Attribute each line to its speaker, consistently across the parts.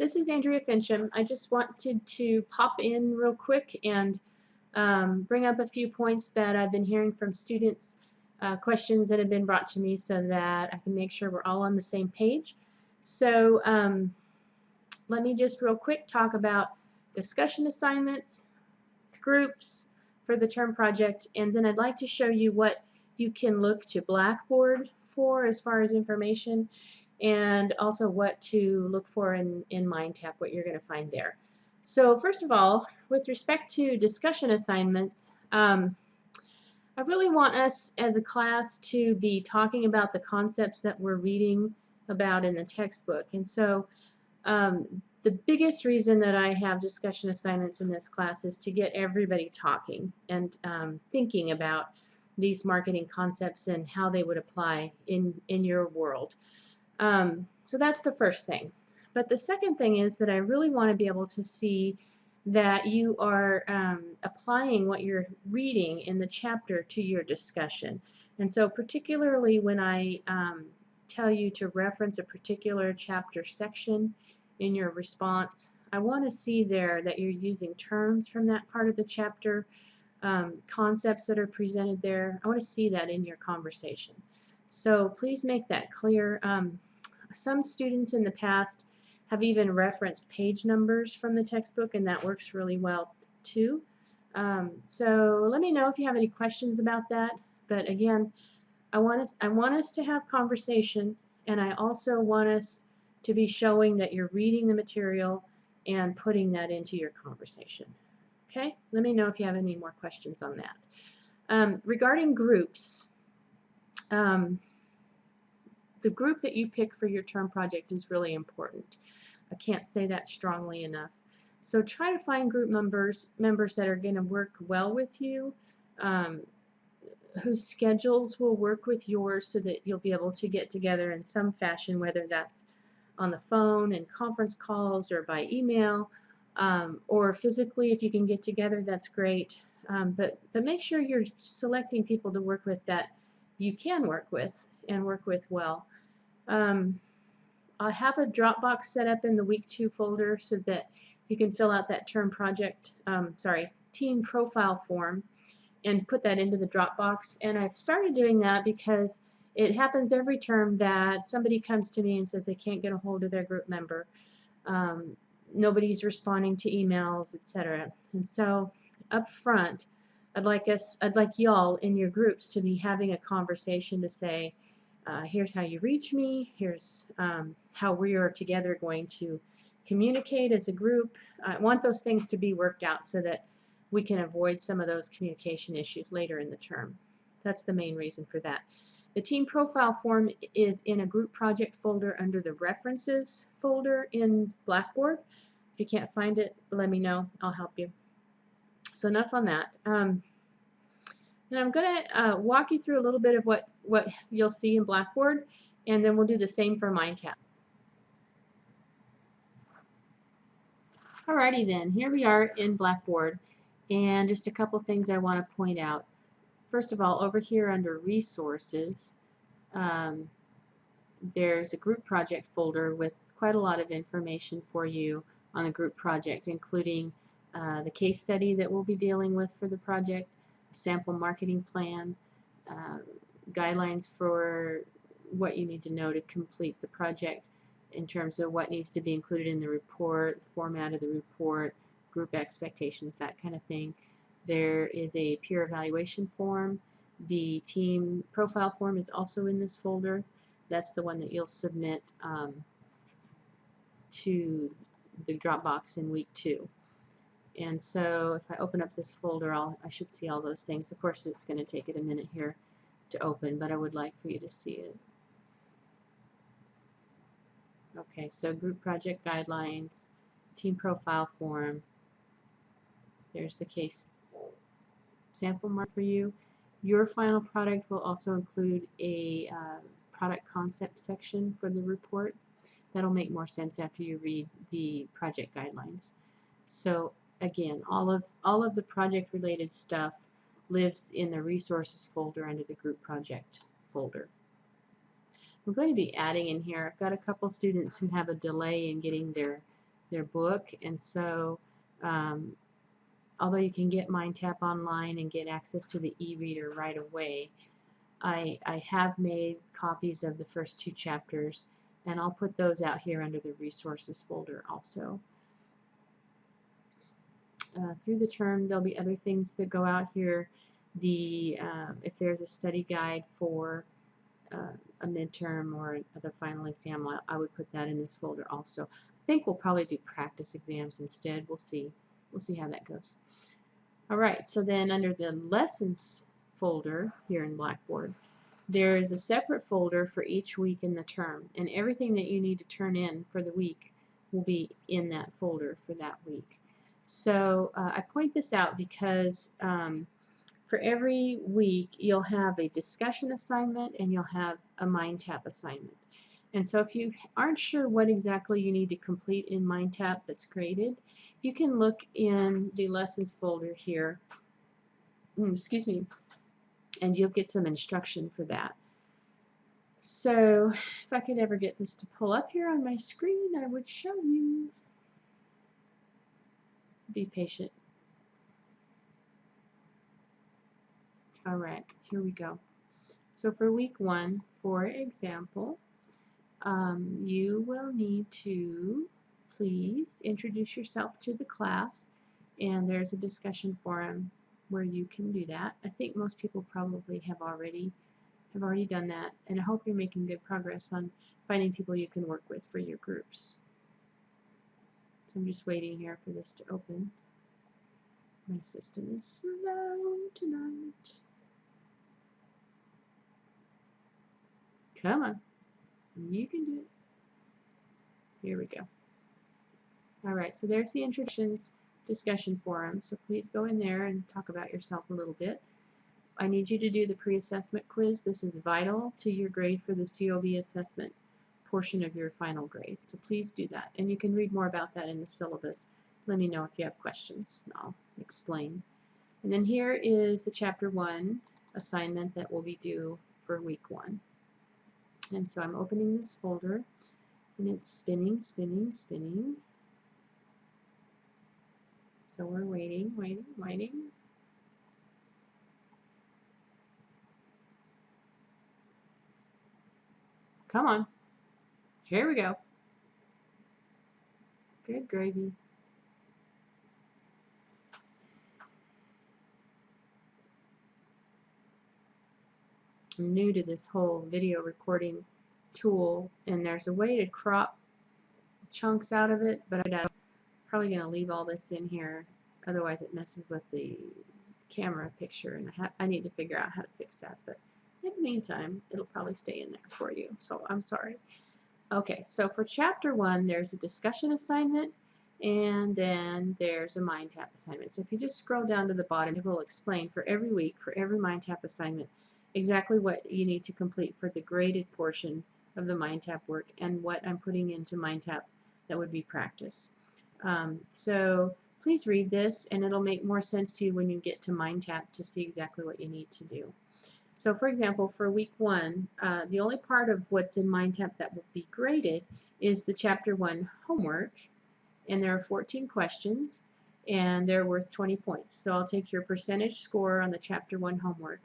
Speaker 1: This is Andrea Fincham. I just wanted to pop in real quick and bring up a few points that I've been hearing from students, questions that have been brought to me so that I can make sure we're all on the same page. So let me just real quick talk about discussion assignments, groups for the term project, and then I'd like to show you what you can look to Blackboard for as far as information, and also what to look for in MindTap, what you're going to find there. So first of all, with respect to discussion assignments, I really want us as a class to be talking about the concepts that we're reading about in the textbook. And so the biggest reason that I have discussion assignments in this class is to get everybody talking and thinking about these marketing concepts and how they would apply in your world. So that's the first thing. But the second thing is that I really want to be able to see that you are applying what you're reading in the chapter to your discussion. And so particularly when I tell you to reference a particular chapter section in your response, I want to see there that you're using terms from that part of the chapter, concepts that are presented there. I want to see that in your conversation. So please make that clear. Some students in the past have even referenced page numbers from the textbook, and that works really well too. So let me know if you have any questions about that. But again, I want us to have conversation, and I also want us to be showing that you're reading the material and putting that into your conversation. Okay? Let me know if you have any more questions on that. Regarding groups, the group that you pick for your term project is really important. I can't say that strongly enough. So try to find group members that are going to work well with you, whose schedules will work with yours so that you'll be able to get together in some fashion, whether that's on the phone and conference calls or by email, or physically if you can get together, that's great. But make sure you're selecting people to work with that you can work with and work with well. I have a Dropbox set up in the week 2 folder so that you can fill out that term project, team profile form and put that into the Dropbox. And I've started doing that because it happens every term that somebody comes to me and says they can't get a hold of their group member. Nobody's responding to emails, etc. And so up front, I'd like y'all in your groups to be having a conversation to say, here's how you reach me, here's how we are together going to communicate as a group. I want those things to be worked out so that we can avoid some of those communication issues later in the term. That's the main reason for that. The team profile form is in a group project folder under the references folder in Blackboard. If you can't find it, let me know. I'll help you. So enough on that. And I'm going to walk you through a little bit of what you'll see in Blackboard, and then we'll do the same for MindTap. Alrighty then, here we are in Blackboard, and just a couple things I want to point out. First of all, over here under Resources, there's a group project folder with quite a lot of information for you on the group project, including the case study that we'll be dealing with for the project, sample marketing plan, guidelines for what you need to know to complete the project in terms of what needs to be included in the report, the format of the report, group expectations, that kind of thing. There is a peer evaluation form. The team profile form is also in this folder. That's the one that you'll submit to the Dropbox in week 2. And so if I open up this folder, I should see all those things. Of course, it's going to take it a minute here to open, but I would like for you to see it. Okay, so group project guidelines, team profile form. There's the case sample mark for you. Your final product will also include a product concept section for the report. That'll make more sense after you read the project guidelines. So again, all of the project related stuff lives in the resources folder under the group project folder. I'm going to be adding in here, I've got a couple students who have a delay in getting their their book, and so although you can get MindTap online and get access to the e-reader right away, I have made copies of the first 2 chapters, and I'll put those out here under the resources folder also. Through the term, there'll be other things that go out here. If there's a study guide for a midterm or the final exam, I would put that in this folder also. I think we'll probably do practice exams instead. We'll see. We'll see how that goes. All right, so then under the lessons folder here in Blackboard, there is a separate folder for each week in the term, and everything that you need to turn in for the week will be in that folder for that week. So I point this out because for every week you'll have a discussion assignment and you'll have a MindTap assignment. And so if you aren't sure what exactly you need to complete in MindTap that's graded, you can look in the lessons folder here, excuse me, and you'll get some instruction for that. So if I could ever get this to pull up here on my screen, I would show you. Be patient. All right, here we go. So for week 1, for example, you will need to please introduce yourself to the class, and there's a discussion forum where you can do that. I think most people probably have already done that, and I hope you're making good progress on finding people you can work with for your groups. So I'm just waiting here for this to open. My system is slow tonight. Come on. You can do it. Here we go. All right, so there's the introductions discussion forum. So please go in there and talk about yourself a little bit. I need you to do the pre-assessment quiz. This is vital to your grade for the COB assessment portion of your final grade. So please do that. And you can read more about that in the syllabus. Let me know if you have questions, and I'll explain. And then here is the Chapter 1 assignment that will be due for week 1. And so I'm opening this folder, and it's spinning, spinning, spinning. So we're waiting, waiting, waiting. Come on. Here we go. Good gravy. I'm new to this whole video recording tool, and there's a way to crop chunks out of it, but I'm probably going to leave all this in here, otherwise it messes with the camera picture, and I need to figure out how to fix that. But in the meantime, it'll probably stay in there for you, so I'm sorry. Okay, so for Chapter 1, there's a discussion assignment, and then there's a MindTap assignment. So if you just scroll down to the bottom, it will explain for every week, for every MindTap assignment, exactly what you need to complete for the graded portion of the MindTap work and what I'm putting into MindTap that would be practice. So please read this, and it'll make more sense to you when you get to MindTap to see exactly what you need to do. So for example, for week 1, the only part of what's in MindTap that will be graded is the Chapter 1 homework, and there are 14 questions, and they're worth 20 points. So I'll take your percentage score on the Chapter 1 homework.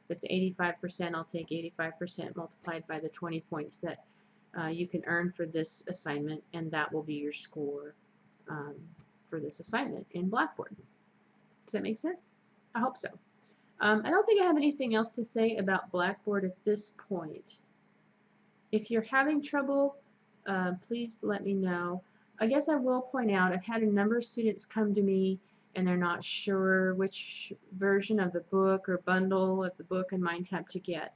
Speaker 1: If it's 85%, I'll take 85% multiplied by the 20 points that you can earn for this assignment, and that will be your score for this assignment in Blackboard. Does that make sense? I hope so. I don't think I have anything else to say about Blackboard at this point. If you're having trouble, please let me know. I guess I will point out I've had a number of students come to me and they're not sure which version of the book or bundle of the book and MindTap to get.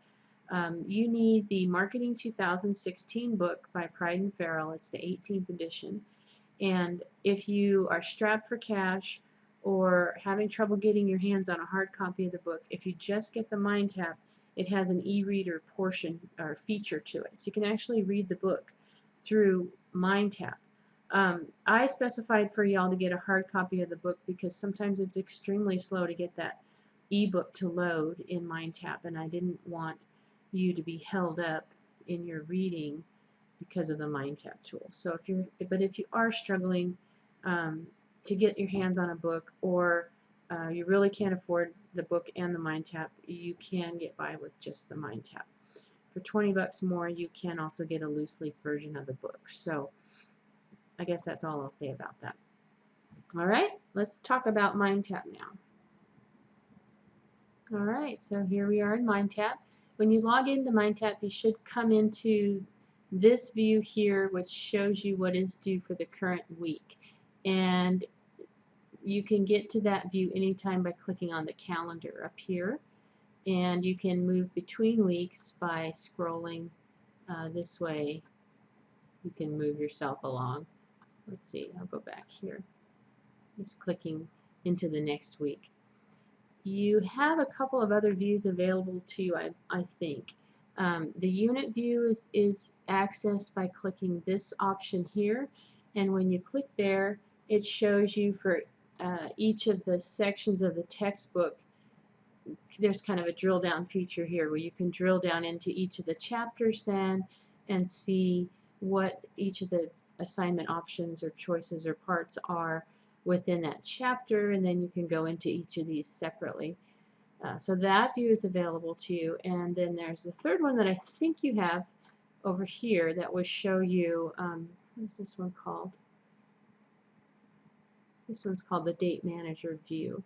Speaker 1: You need the Marketing 2016 book by Pride and Farrell. It's the 18th edition. And if you are strapped for cash or having trouble getting your hands on a hard copy of the book, if you just get the MindTap, it has an e-reader portion or feature to it. So you can actually read the book through MindTap. I specified for y'all to get a hard copy of the book because sometimes it's extremely slow to get that ebook to load in MindTap, and I didn't want you to be held up in your reading because of the MindTap tool. So if you are struggling to get your hands on a book, or you really can't afford the book and the MindTap, you can get by with just the MindTap. For 20 bucks more, you can also get a loose leaf version of the book. So I guess that's all I'll say about that. All right, let's talk about MindTap now. All right, so here we are in MindTap. When you log into MindTap, you should come into this view here, which shows you what is due for the current week. And you can get to that view anytime by clicking on the calendar up here. And you can move between weeks by scrolling this way. You can move yourself along. Let's see, I'll go back here. Just clicking into the next week. You have a couple of other views available to you, I think. The unit view is accessed by clicking this option here, and when you click there, it shows you for each of the sections of the textbook. There's kind of a drill down feature here where you can drill down into each of the chapters then and see what each of the assignment options or choices or parts are within that chapter, and then you can go into each of these separately. So that view is available to you, and then there's the third one that I think you have over here that will show you, what is this one called? This one's called the Date Manager view.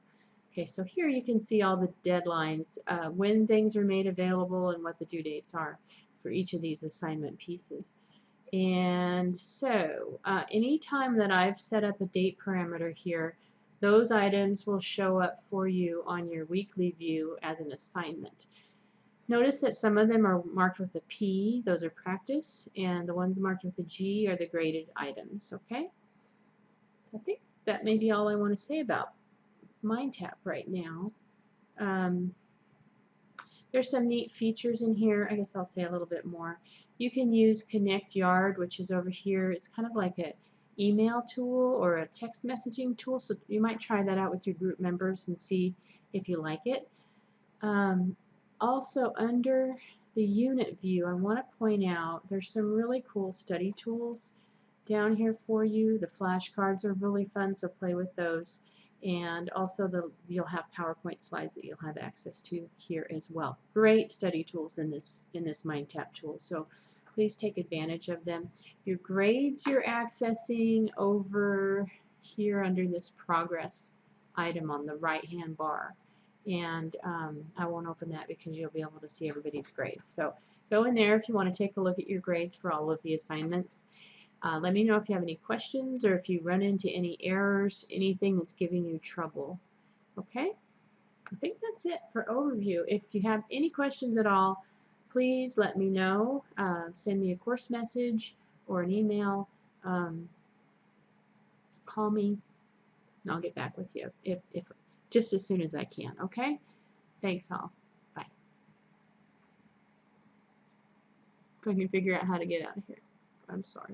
Speaker 1: Okay, so here you can see all the deadlines, when things are made available and what the due dates are for each of these assignment pieces. And so anytime that I've set up a date parameter here, those items will show up for you on your weekly view as an assignment. Notice that some of them are marked with a P, those are practice, and the ones marked with a G are the graded items, okay? I think that may be all I want to say about MindTap right now. There's some neat features in here. I guess I'll say a little bit more. You can use Connect Yard, which is over here. It's kind of like an email tool or a text messaging tool, so you might try that out with your group members and see if you like it. Also, under the unit view, I want to point out there's some really cool study tools down here for you. The flashcards are really fun, so play with those. And also you'll have PowerPoint slides that you'll have access to here as well. Great study tools in this MindTap tool, so please take advantage of them. Your grades you're accessing over here under this progress item on the right hand bar, and I won't open that because you'll be able to see everybody's grades. So go in there if you want to take a look at your grades for all of the assignments. Let me know if you have any questions or if you run into any errors, anything that's giving you trouble. Okay? I think that's it for overview. If you have any questions at all, please let me know. Send me a course message or an email. Call me, and I'll get back with you if just as soon as I can. Okay? Thanks all. Bye. If I can figure out how to get out of here. I'm sorry.